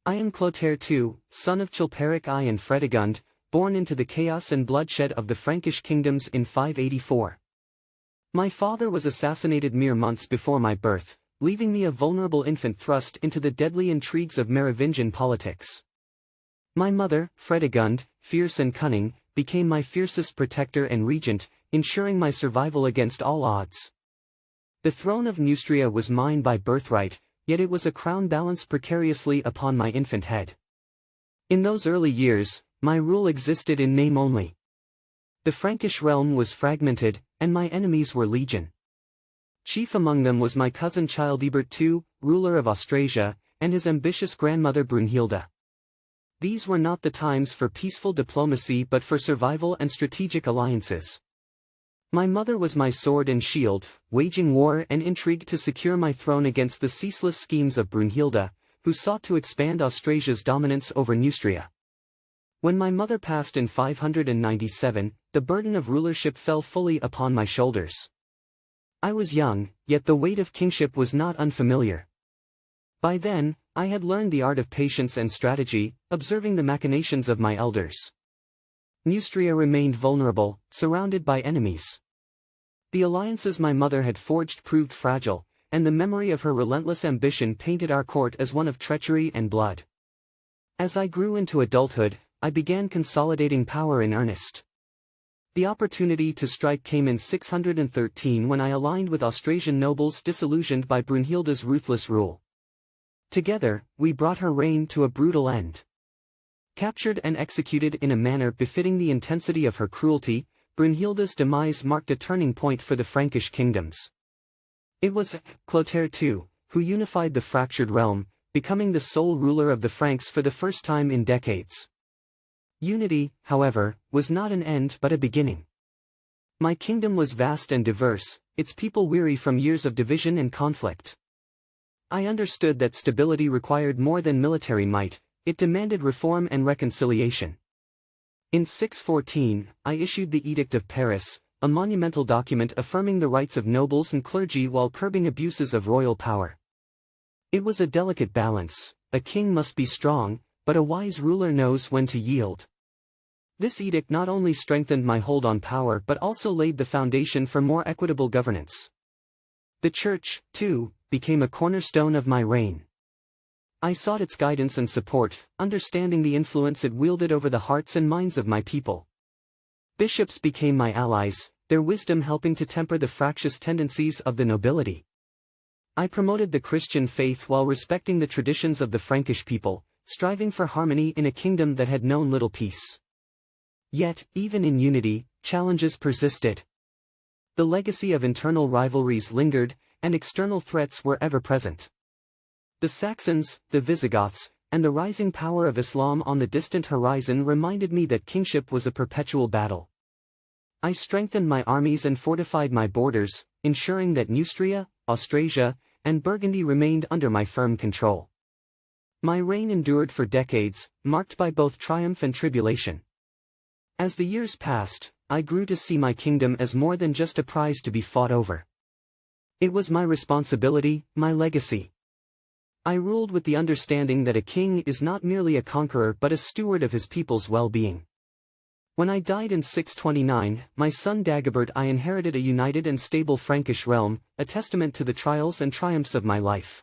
I am Clotaire II, son of Chilperic I and Fredegund, born into the chaos and bloodshed of the Frankish kingdoms in 584. My father was assassinated mere months before my birth, leaving me a vulnerable infant thrust into the deadly intrigues of Merovingian politics. My mother, Fredegund, fierce and cunning, became my fiercest protector and regent, ensuring my survival against all odds. The throne of Neustria was mine by birthright, yet it was a crown balanced precariously upon my infant head. In those early years, my rule existed in name only. The Frankish realm was fragmented, and my enemies were legion. Chief among them was my cousin Childebert II, ruler of Austrasia, and his ambitious grandmother Brunhilda. These were not the times for peaceful diplomacy but for survival and strategic alliances. My mother was my sword and shield, waging war and intrigue to secure my throne against the ceaseless schemes of Brunhilda, who sought to expand Austrasia's dominance over Neustria. When my mother passed in 597, the burden of rulership fell fully upon my shoulders. I was young, yet the weight of kingship was not unfamiliar. By then, I had learned the art of patience and strategy, observing the machinations of my elders. Neustria remained vulnerable, surrounded by enemies. The alliances my mother had forged proved fragile, and the memory of her relentless ambition painted our court as one of treachery and blood. As I grew into adulthood, I began consolidating power in earnest. The opportunity to strike came in 613 when I aligned with Austrasian nobles disillusioned by Brunhilda's ruthless rule. Together, we brought her reign to a brutal end. Captured and executed in a manner befitting the intensity of her cruelty, Brunhilda's demise marked a turning point for the Frankish kingdoms. It was Clotaire II who unified the fractured realm, becoming the sole ruler of the Franks for the first time in decades. Unity, however, was not an end but a beginning. My kingdom was vast and diverse, its people weary from years of division and conflict. I understood that stability required more than military might. It demanded reform and reconciliation. In 614, I issued the Edict of Paris, a monumental document affirming the rights of nobles and clergy while curbing abuses of royal power. It was a delicate balance. A king must be strong, but a wise ruler knows when to yield. This edict not only strengthened my hold on power but also laid the foundation for more equitable governance. The Church, too, became a cornerstone of my reign. I sought its guidance and support, understanding the influence it wielded over the hearts and minds of my people. Bishops became my allies, their wisdom helping to temper the fractious tendencies of the nobility. I promoted the Christian faith while respecting the traditions of the Frankish people, striving for harmony in a kingdom that had known little peace. Yet, even in unity, challenges persisted. The legacy of internal rivalries lingered, and external threats were ever present. The Saxons, the Visigoths, and the rising power of Islam on the distant horizon reminded me that kingship was a perpetual battle. I strengthened my armies and fortified my borders, ensuring that Neustria, Austrasia, and Burgundy remained under my firm control. My reign endured for decades, marked by both triumph and tribulation. As the years passed, I grew to see my kingdom as more than just a prize to be fought over. It was my responsibility, my legacy. I ruled with the understanding that a king is not merely a conqueror but a steward of his people's well-being. When I died in 629, my son Dagobert I inherited a united and stable Frankish realm, a testament to the trials and triumphs of my life.